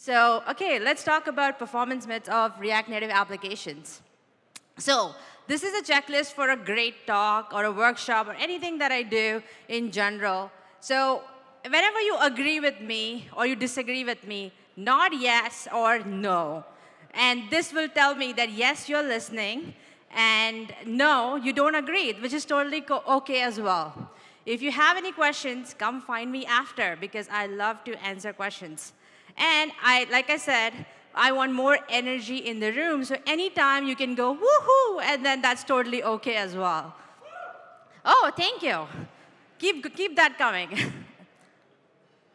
Okay, let's talk about performance myths of React Native applications. So, this is a checklist for a great talk or a workshop or anything that I do in general. So, whenever you agree with me or you disagree with me, nod yes or no. And this will tell me that yes, you're listening, and no, you don't agree, which is totally okay as well. If you have any questions, come find me after because I love to answer questions. And like I said, I want more energy in the room. So anytime you can go woohoo, and then that's totally okay as well. Oh, thank you. Keep that coming.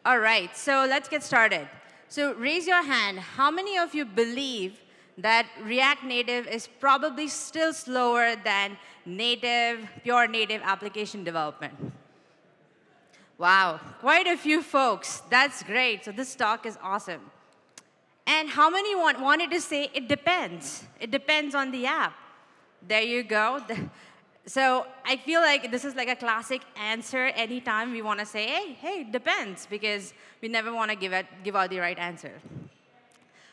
All right, so let's get started. So raise your hand. How many of you believe that React Native is probably still slower than pure native application development? Wow, quite a few folks. That's great. So this talk is awesome. And how many wanted to say it depends? It depends on the app. There you go. So I feel like this is like a classic answer anytime we want to say, hey, it depends, because we never want to give out the right answer.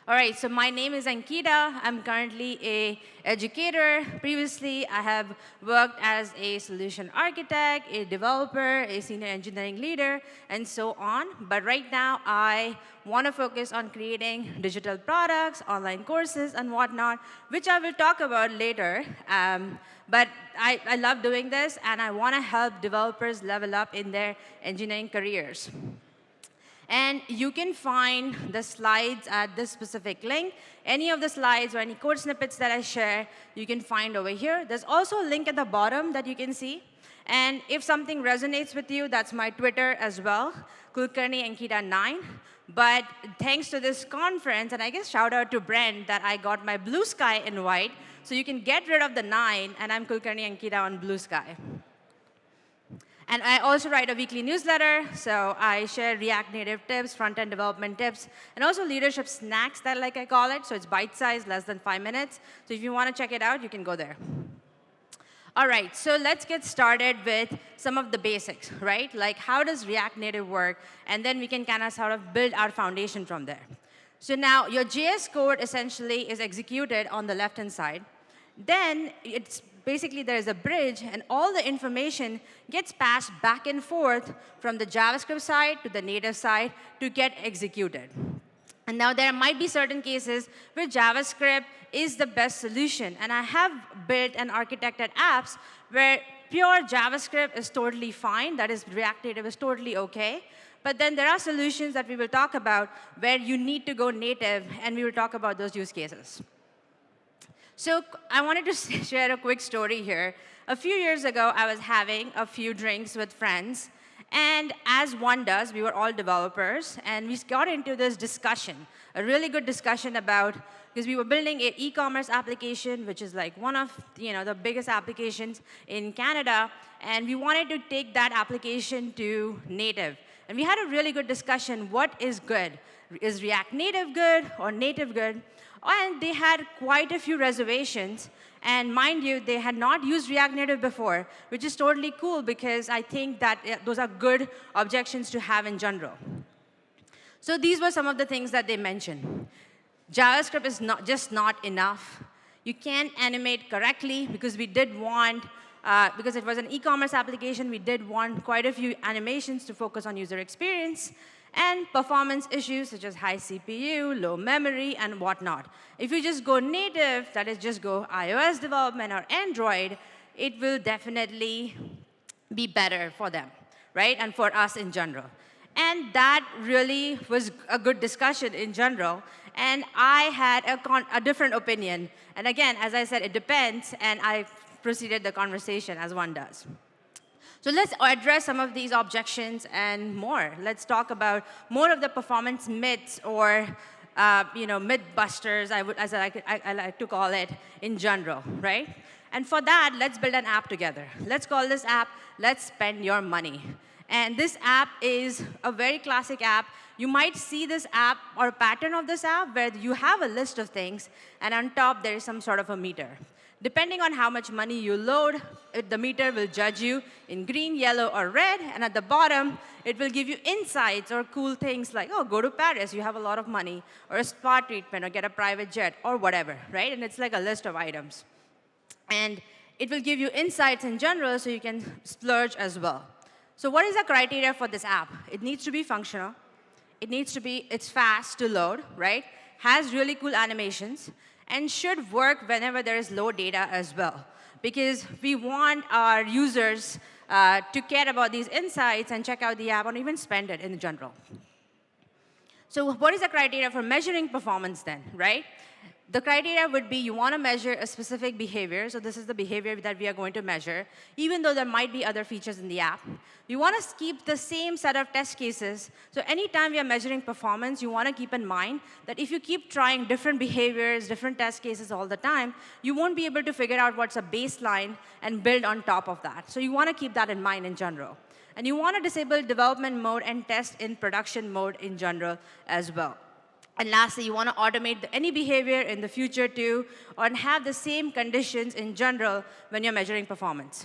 All right, so my name is Ankita. I'm currently an educator. Previously, I have worked as a solution architect, a developer, a senior engineering leader, and so on. But right now, I want to focus on creating digital products, online courses, and whatnot, which I will talk about later. But I love doing this, and I want to help developers level up in their engineering careers. And you can find the slides at this specific link. Any of the slides or any code snippets that I share, you can find over here. There's also a link at the bottom that you can see. And if something resonates with you, that's my Twitter as well, Kulkarni Ankita 9. But thanks to this conference, and I guess shout out to Brent that I got my Blue Sky invite, so you can get rid of the 9, and I'm Kulkarni Ankita on Blue Sky. And I also write a weekly newsletter, so I share React Native tips, front-end development tips, and also leadership snacks, that like I call it. So it's bite-sized, less than 5 minutes. So if you want to check it out, you can go there. All right, so let's get started with some of the basics, right? Like how does React Native work? And then we can kind of sort of build our foundation from there. So now your JS code essentially is executed on the left-hand side. Then it's basically there is a bridge, and all the information gets passed back and forth from the JavaScript side to the native side to get executed. And now there might be certain cases where JavaScript is the best solution. And I have built and architected apps where pure JavaScript is totally fine. That is, React Native is totally OK. But then there are solutions that we will talk about where you need to go native, and we will talk about those use cases. So I wanted to share a quick story here. A few years ago, I was having a few drinks with friends. And as one does, we were all developers. And we got into this discussion, a really good discussion about, because we were building an e-commerce application, which is like one of the biggest applications in Canada. And we wanted to take that application to native. And we had a really good discussion. What is good? Is React Native good or native good? And they had quite a few reservations. And mind you, they had not used React Native before, which is totally cool because I think that those are good objections to have in general. So these were some of the things that they mentioned. JavaScript is just not enough. You can't animate correctly because we did want, because it was an e-commerce application, we did want quite a few animations to focus on user experience. And performance issues such as high CPU, low memory, and whatnot. If you just go native, that is just go iOS development or Android, it will definitely be better for them, right? And for us in general. And that really was a good discussion in general. And I had a different opinion. And again, as I said, it depends. And I proceeded the conversation as one does. So let's address some of these objections and more. Let's talk about more of the performance myths or myth busters, as I like to call it, in general, right? And for that, let's build an app together. Let's call this app, Let's Spend Your Money. And this app is a very classic app. You might see this app or a pattern of this app where you have a list of things, and on top there is some sort of a meter. Depending on how much money you load, the meter will judge you in green, yellow, or red. And at the bottom, it will give you insights or cool things like, oh, go to Paris, you have a lot of money, or a spa treatment, or get a private jet, or whatever, right? And it's like a list of items. And it will give you insights in general so you can splurge as well. So what is the criteria for this app? It needs to be functional. It's fast to load, right? Has really cool animations, and should work whenever there is low data as well. Because we want our users to care about these insights and check out the app or even spend it in general. So what is the criteria for measuring performance then, right? The criteria would be you want to measure a specific behavior. So this is the behavior that we are going to measure, even though there might be other features in the app. You want to keep the same set of test cases. So anytime we are measuring performance, you want to keep in mind that if you keep trying different behaviors, different test cases all the time, you won't be able to figure out what's a baseline and build on top of that. So you want to keep that in mind in general. And you want to disable development mode and test in production mode in general as well. And lastly, you want to automate any behavior in the future too, or have the same conditions in general when you're measuring performance.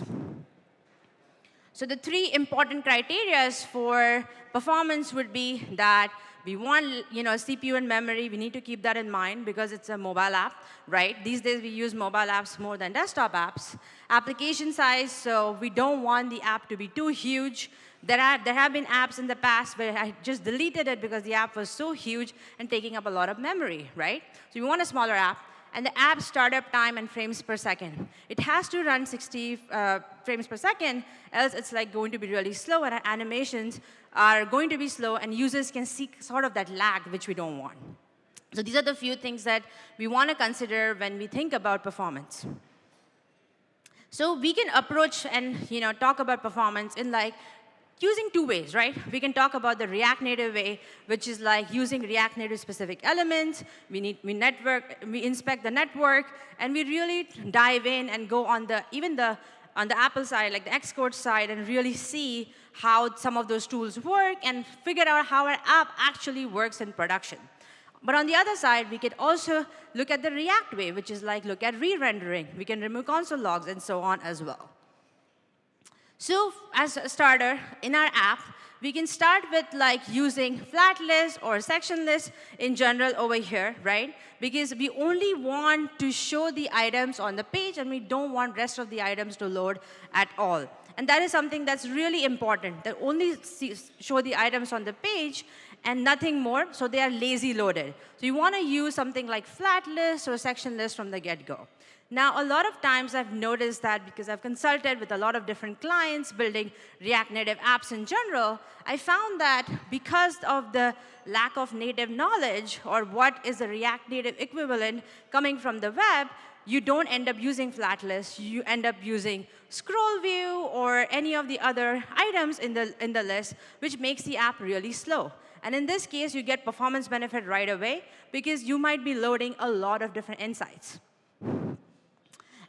So the three important criteria for performance would be that we want CPU and memory. We need to keep that in mind because it's a mobile app, right? These days, we use mobile apps more than desktop apps. Application size, so we don't want the app to be too huge. There have been apps in the past where I just deleted it because the app was so huge and taking up a lot of memory, right? So we want a smaller app. And the app startup time and frames per second. It has to run 60 frames per second, else it's like going to be really slow, and our animations are going to be slow, and users can see sort of that lag, which we don't want. So these are the few things that we want to consider when we think about performance. So we can approach and talk about performance in using two ways, right? We can talk about the React Native way, which is like using React Native specific elements. We inspect the network, and we really dive in and go on the Apple side, like the Xcode side, and really see how some of those tools work and figure out how our app actually works in production. But on the other side, we could also look at the React way, which is like look at re-rendering. We can remove console logs and so on as well. So as a starter, in our app, we can start with using flat list or section list in general over here, right? Because we only want to show the items on the page, and we don't want rest of the items to load at all. And that is something that's really important. They only show the items on the page and nothing more, so they are lazy loaded. So you want to use something like flat list or section list from the get-go. Now, a lot of times I've noticed that because I've consulted with a lot of different clients building React Native apps in general, I found that because of the lack of native knowledge or what is the React Native equivalent coming from the web, you don't end up using flat lists. You end up using scroll view or any of the other items in the list, which makes the app really slow. And in this case, you get performance benefit right away because you might be loading a lot of different insights.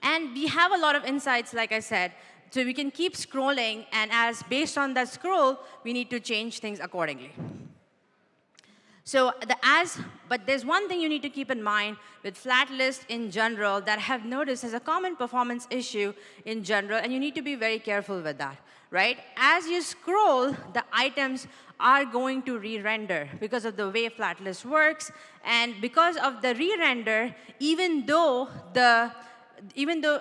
And we have a lot of insights, like I said, so we can keep scrolling, and based on that scroll, we need to change things accordingly. But there's one thing you need to keep in mind with flat list in general that I have noticed is a common performance issue in general, and you need to be very careful with that, right? As you scroll, the items are going to re-render because of the way flat list works, and because of the re-render, even though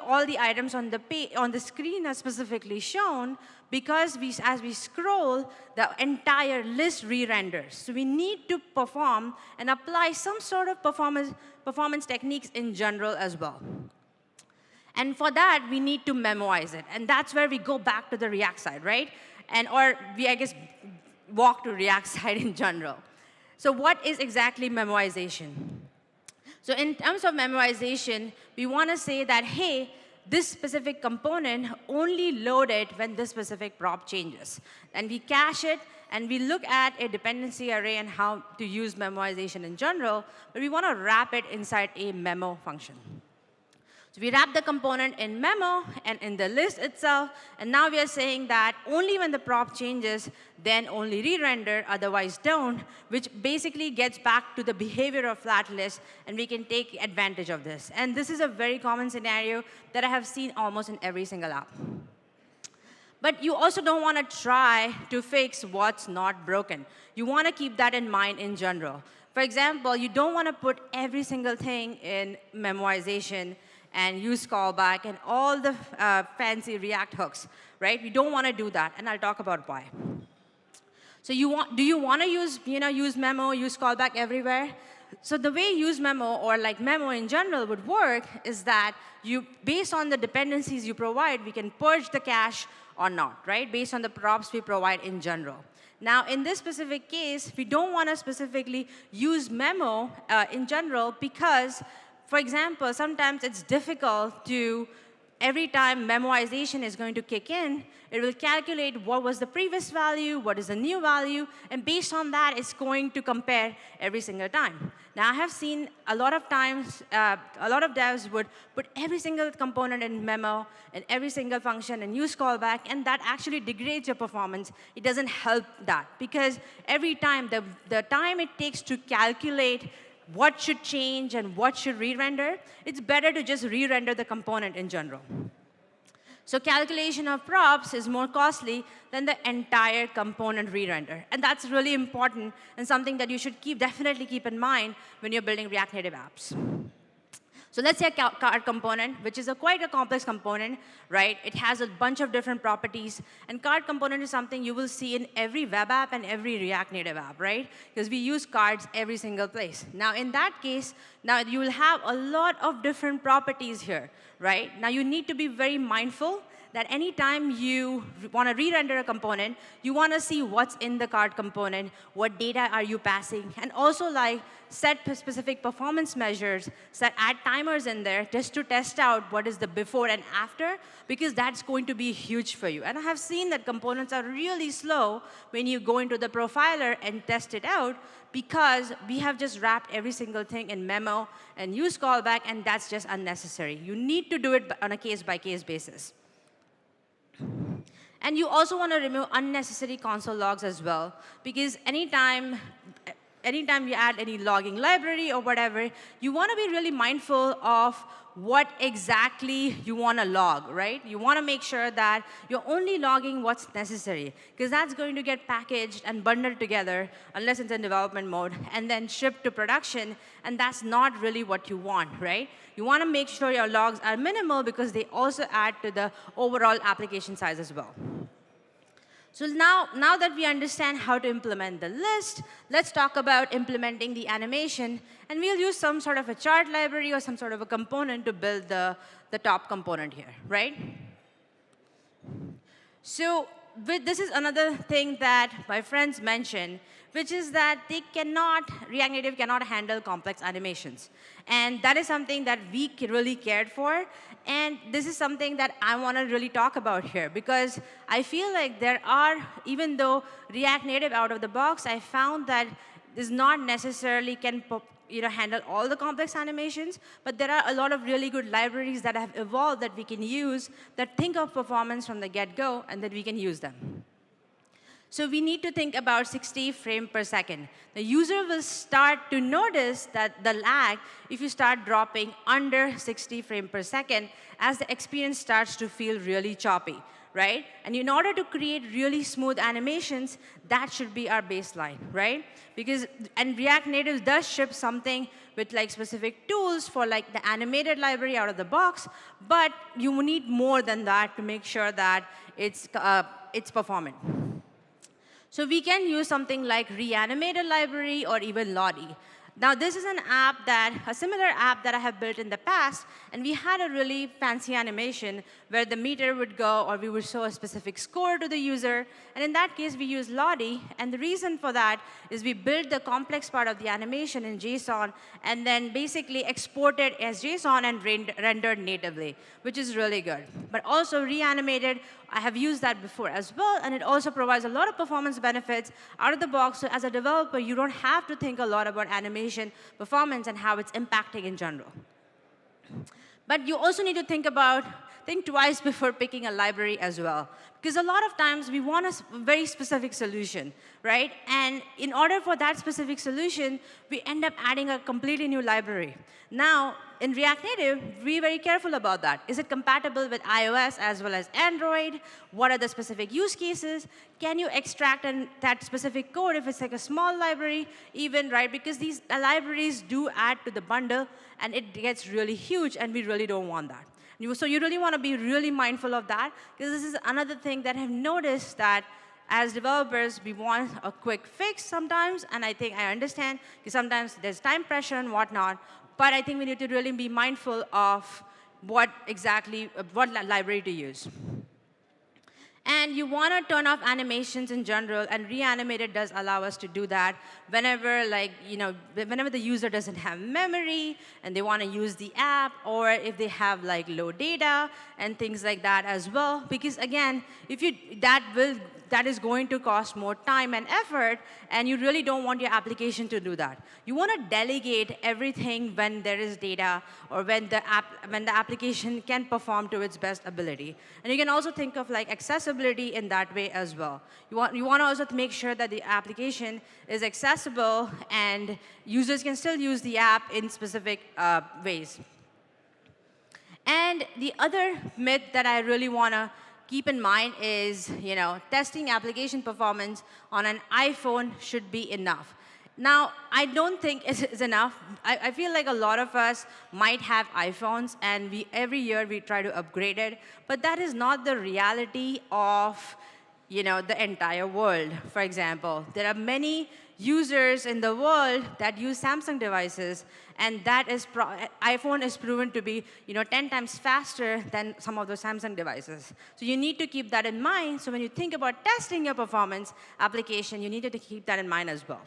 all the items on the screen are specifically shown, because as we scroll, the entire list re-renders. So we need to perform and apply some sort of performance techniques in general as well. And for that, we need to memoize it. And that's where we go back to the React side, right? Or we, I guess, walk to React side in general. So what is exactly memoization? So in terms of memoization, we want to say that, hey, this specific component only load it when this specific prop changes. And we cache it, and we look at a dependency array and how to use memoization in general, but we want to wrap it inside a memo function. So we wrap the component in memo and in the list itself, and now we are saying that only when the prop changes, then only re-render, otherwise don't, which basically gets back to the behavior of flat list, and we can take advantage of this. And this is a very common scenario that I have seen almost in every single app. But you also don't want to try to fix what's not broken. You want to keep that in mind in general. For example, you don't want to put every single thing in memoization and use callback and all the fancy React hooks, right? We don't want to do that, and I'll talk about why. So do you want to use memo, use callback everywhere? So the way use memo or like memo in general would work is that based on the dependencies you provide, we can purge the cache or not, right? Based on the props we provide in general. Now, in this specific case, we don't want to specifically use memo in general because, for example, sometimes it's difficult to, every time memoization is going to kick in, it will calculate what was the previous value, what is the new value, and based on that, it's going to compare every single time. Now, I have seen a lot of times, a lot of devs would put every single component in memo and every single function and use callback, and that actually degrades your performance. It doesn't help that, because every time, the time it takes to calculate what should change and what should re-render, it's better to just re-render the component in general. So calculation of props is more costly than the entire component re-render. And that's really important and something that you should definitely keep in mind when you're building React Native apps. So let's say a card component, which is quite a complex component, right? It has a bunch of different properties. And card component is something you will see in every web app and every React Native app, right? Because we use cards every single place. Now, in that case, now you will have a lot of different properties here, right? Now, you need to be very mindful that anytime you want to re-render a component, you want to see what's in the card component, what data are you passing, and also like set specific performance measures, add timers in there just to test out what is the before and after, because that's going to be huge for you. And I have seen that components are really slow when you go into the profiler and test it out, because we have just wrapped every single thing in memo and use callback, and that's just unnecessary. You need to do it on a case-by-case basis. And you also want to remove unnecessary console logs as well, because anytime you add any logging library or whatever, you want to be really mindful of what exactly you want to log, right? You want to make sure that you're only logging what's necessary, because that's going to get packaged and bundled together, unless it's in development mode, and then shipped to production, and that's not really what you want, right? You want to make sure your logs are minimal, because they also add to the overall application size as well. So now that we understand how to implement the list, let's talk about implementing the animation. And we'll use some sort of a chart library or some sort of a component to build the top component here, right? So this is another thing that my friends mentioned, which is that React Native cannot handle complex animations. And that is something that we really cared for. And this is something that I want to really talk about here, because I feel like even though React Native out of the box, I found that this not necessarily can handle all the complex animations, but there are a lot of really good libraries that have evolved that we can use that think of performance from the get-go, and that we can use them. So we need to think about 60 frames per second. The user will start to notice that the lag if you start dropping under 60 frames per second, as the experience starts to feel really choppy, right? And in order to create really smooth animations, that should be our baseline, right? And React Native does ship something with like specific tools for like the animated library out of the box, but you need more than that to make sure that it's performant. So we can use something like Reanimated library or even Lottie. Now, this is a similar app that I have built in the past, and we had a really fancy animation where the meter would go, or we would show a specific score to the user. And in that case, we use Lottie. And the reason for that is we built the complex part of the animation in JSON, and then basically exported as JSON and rendered natively, which is really good. But also Reanimated, I have used that before as well, and it also provides a lot of performance benefits out of the box. So as a developer, you don't have to think a lot about animation performance and how it's impacting in general. But you also need to think twice before picking a library as well. Because a lot of times we want a very specific solution, right? And in order for that specific solution, we end up adding a completely new library. Now, in React Native, be very careful about that. Is it compatible with iOS as well as Android? What are the specific use cases? Can you extract that specific code if it's like a small library even, right? Because these libraries do add to the bundle, and it gets really huge, and we really don't want that. So you really want to be really mindful of that, because this is another thing that I've noticed that as developers, we want a quick fix sometimes, and I understand, because sometimes there's time pressure and whatnot, but I think we need to really be mindful of what library to use. And you want to turn off animations in general, and Reanimated does allow us to do that whenever, whenever the user doesn't have memory and they want to use the app, or if they have low data and things like that as well. Because again, that is going to cost more time and effort, and you really don't want your application to do that. You want to delegate everything when there is data, or when the application can perform to its best ability. And you can also think of accessibility in that way as well. You want to also make sure that the application is accessible and users can still use the app in specific ways. And the other myth that I really want to keep in mind is, testing application performance on an iPhone should be enough. Now, I don't think it's enough. I feel like a lot of us might have iPhones, and every year we try to upgrade it, but that is not the reality of the entire world. For example, there are many users in the world that use Samsung devices, and iPhone is proven to be 10 times faster than some of those Samsung devices. So you need to keep that in mind. So when you think about testing your performance application, you need to keep that in mind as well.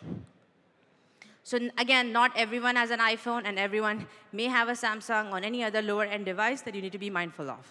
So again, not everyone has an iPhone, and everyone may have a Samsung or any other lower-end device that you need to be mindful of.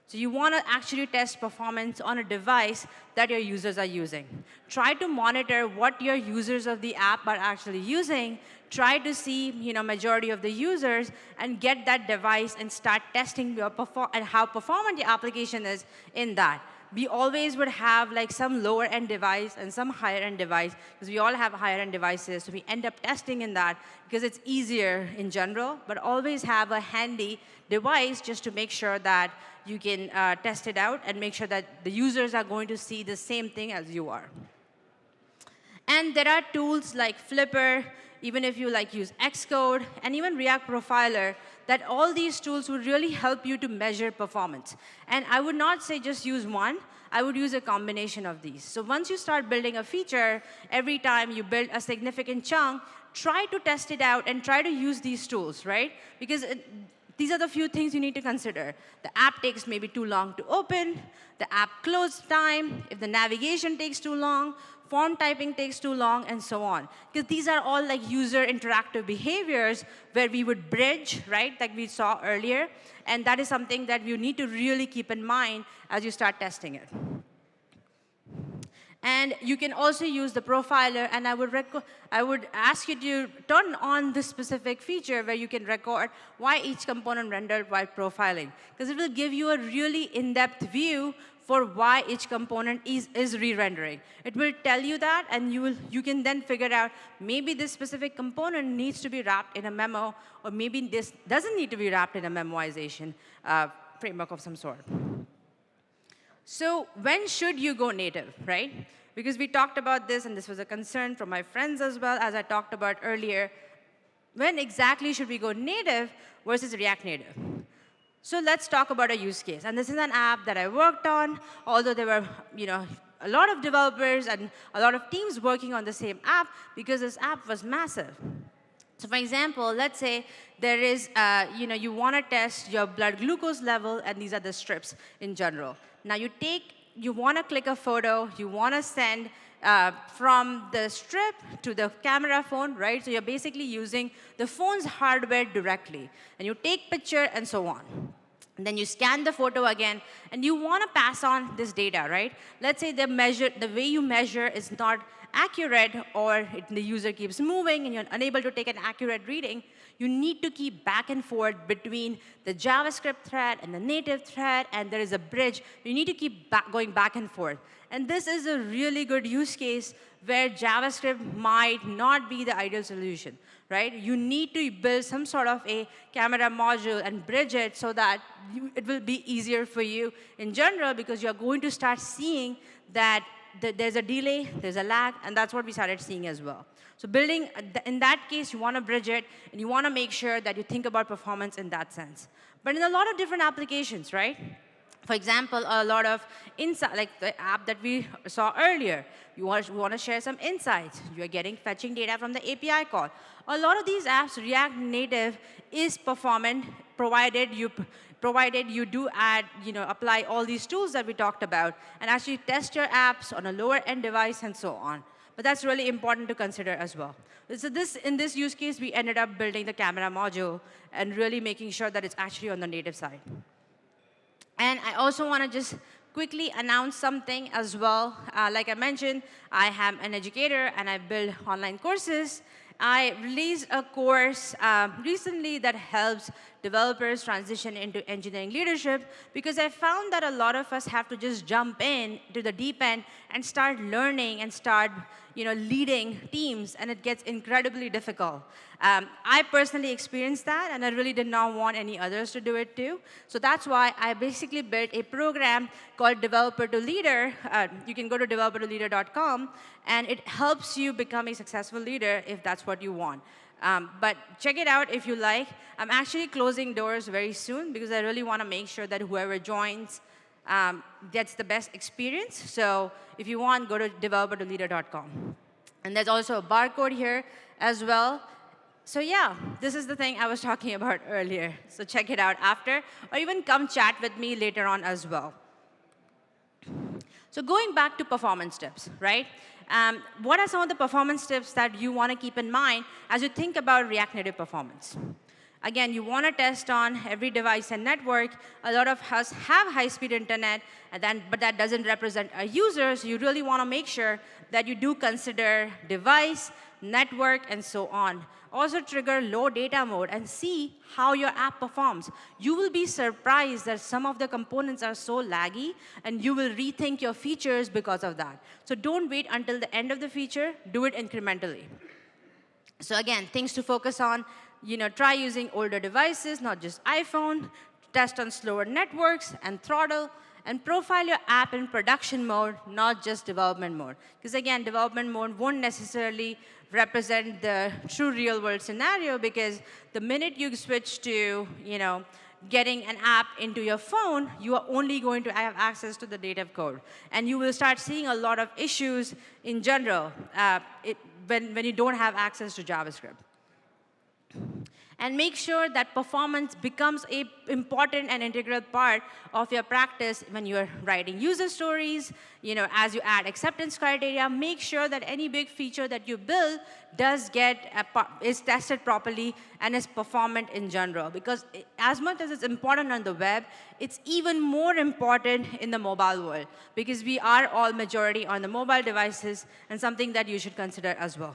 So you want to actually test performance on a device that your users are using. Try to monitor what your users of the app are actually using. Try to see majority of the users, and get that device and start testing and how performant your application is in that. We always would have some lower-end device and some higher-end device, because we all have higher-end devices. So we end up testing in that because it's easier in general, but always have a handy device just to make sure that you can test it out and make sure that the users are going to see the same thing as you are. And there are tools like Flipper, even if you use Xcode, and even React Profiler, that all these tools would really help you to measure performance. And I would not say just use one. I would use a combination of these. So once you start building a feature, every time you build a significant chunk, try to test it out and try to use these tools, right? Because these are the few things you need to consider. The app takes maybe too long to open, the app close time, if the navigation takes too long, form typing takes too long, and so on. Because these are all user interactive behaviors where we would bridge, right, like we saw earlier. And that is something that you need to really keep in mind as you start testing it. And you can also use the profiler, and I would ask you to turn on this specific feature where you can record why each component rendered while profiling, because it will give you a really in-depth view for why each component is re-rendering. It will tell you that, and you can then figure out maybe this specific component needs to be wrapped in a memo, or maybe this doesn't need to be wrapped in a memoization framework of some sort. So when should you go native, right? Because we talked about this, and this was a concern from my friends as well, as I talked about earlier. When exactly should we go native versus React Native? So let's talk about a use case. And this is an app that I worked on, although there were a lot of developers and a lot of teams working on the same app, because this app was massive. So for example, let's say there is, you want to test your blood glucose level, and these are the strips in general. Now you want to click a photo, you want to send from the strip to the camera phone, right? So you're basically using the phone's hardware directly. And you take picture and so on. And then you scan the photo again, and you want to pass on this data, right? Let's say the way you measure is not accurate, or the user keeps moving and you're unable to take an accurate reading, you need to keep back and forth between the JavaScript thread and the native thread, and there is a bridge. You need to keep going back and forth. And this is a really good use case where JavaScript might not be the ideal solution, right? You need to build some sort of a camera module and bridge it so that it will be easier for you in general, because you're going to start seeing that there's a delay, there's a lag, and that's what we started seeing as well. So building, in that case, you want to bridge it, and you want to make sure that you think about performance in that sense. But in a lot of different applications, right? For example, a lot of insight, like the app that we saw earlier. You want to share some insights. You're fetching data from the API call. A lot of these apps, React Native is performant, provided you do add, apply all these tools that we talked about, and actually test your apps on a lower end device and so on. But that's really important to consider as well. So in this use case, we ended up building the camera module and really making sure that it's actually on the native side. And I also want to just quickly announce something as well. Like I mentioned, I am an educator and I build online courses. I released a course recently that helps developers transition into engineering leadership, because I found that a lot of us have to just jump in to the deep end and start learning and start leading teams, and it gets incredibly difficult. I personally experienced that, and I really did not want any others to do it too. So that's why I basically built a program called Developer to Leader. You can go to developer2leader.com, and it helps you become a successful leader if that's what you want. But check it out if you like. I'm actually closing doors very soon, because I really want to make sure that whoever joins gets the best experience. So if you want, go to developer2leader.com. And there's also a barcode here as well. So yeah, this is the thing I was talking about earlier. So check it out after, or even come chat with me later on as well. So going back to performance tips, right? What are some of the performance tips that you want to keep in mind as you think about React Native performance? Again, you want to test on every device and network. A lot of us have high-speed internet, but that doesn't represent our users. You really want to make sure that you do consider device, network, and so on. Also trigger low data mode and see how your app performs. You will be surprised that some of the components are so laggy, and you will rethink your features because of that. So don't wait until the end of the feature. Do it incrementally. So again, things to focus on. Try using older devices, not just iPhone. Test on slower networks and throttle. And profile your app in production mode, not just development mode. Because again, development mode won't necessarily represent the true real-world scenario, because the minute you switch to getting an app into your phone, you are only going to have access to the native code. And you will start seeing a lot of issues in general when you don't have access to JavaScript. And make sure that performance becomes an important and integral part of your practice when you're writing user stories. As you add acceptance criteria, make sure that any big feature that you build is tested properly and is performant in general. Because as much as it's important on the web, it's even more important in the mobile world, because we are all majority on the mobile devices, and something that you should consider as well.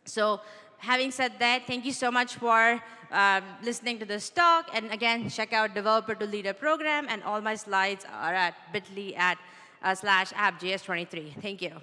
So having said that, thank you so much for listening to this talk. And again, check out Developer to Leader program, and all my slides are at bit.ly/appjs23. Thank you.